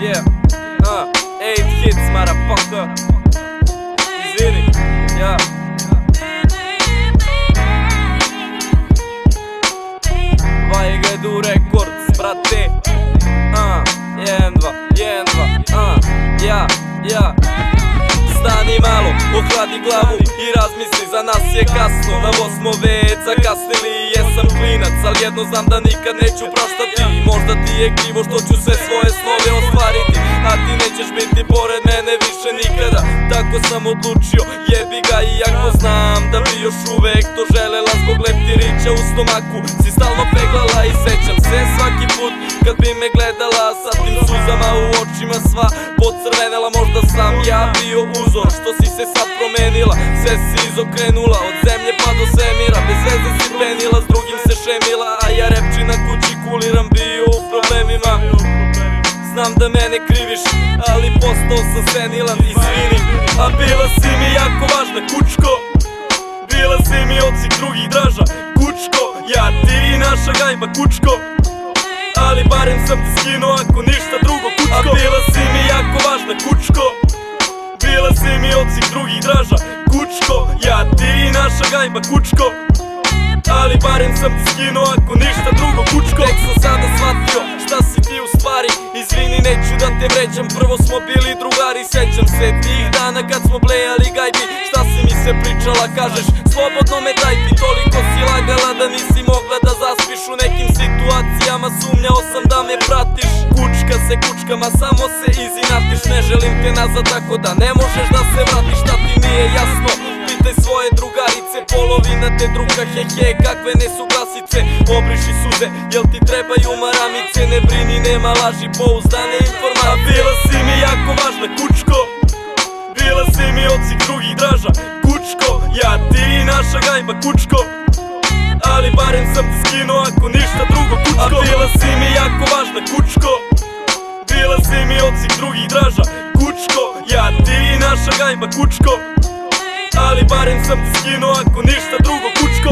Yeah, 8 hits, motherfucker. Izvini, ja. Vajgedu Records, brate. 1, 2, ja. Stani malo, ohladi glavu i razmisli, za nas je kasno. Na ovo smo već zakasnili, jesam klinac, al jedno znam da nikad neću praštati. Možda ti je krivo što ću sve svoje snove ostvariti, a ti nećeš biti pored mene više nikada. Tako sam odlučio, jebi ga, iako znam da bi još uvek to želela. Zbog leptirića u stomaku si stalno peglala i sećam se svaki put kad bi me gledala sa tim suzama u očima, sva podcrvenela. Možda sam ja bio uzor, što si se sad promenila, sve si izokrenula, od zemlje pa do svemira. Bez veze si penila, s drugim se šemila, a ja repči na kući kuliram, bio u problemima. Znam da mene kriviš, ali postao sam senilan, izvini. A bila si mi jako važna, kučko. Bila si mi od svih drugih draža, kučko. Ja, ti i naša gajba, kučko. Ali barem sam ti skinuo, ako ništa drugo, kučko. A bila si mi jako važna, kučko. Bila si mi od svih drugih draža, kučko. Ja, ti i naša gajba, kučko. Ali barem sam ti skinuo, ako ništa drugo, kučko. Tek sam sada shvatio šta si ti u stvari. Izvini, neću da te vređam, prvo smo bili drugari. Sećam se tih dana kad smo blejali gajbi. Šta si mi se pričala, kažeš slobodno me daj ti. Toliko si lagala da nisi mogla da zaspiš. U nekim situacijama sumnjao sam da me pratiš. Kučka se kučkama, samo se izinatiš. Ne želim te nazad, tako da ne možeš da se vratiš. Šta ti nije jasno, pitaj svoje drugarice. Polovina te druga, hehe, kakve nesuglasice. Obriši suze, jel ti trebaju maramice? Ne brini, nema laži, pouzdane informacije. A bila si mi jako važna, kučko. Bila si mi od svih drugih draža, kučko. Ja, ti i naša gajba, kučko. Ali barem sam ti skinuo, ako ništa drugo, kučko. A bila si mi jako važna, kučko. Bila si mi od svih drugih draža, kučko. Ja, ti i naša gajba, kučko. Ali barem sam ti skinuo, ako ništa drugo, kučko.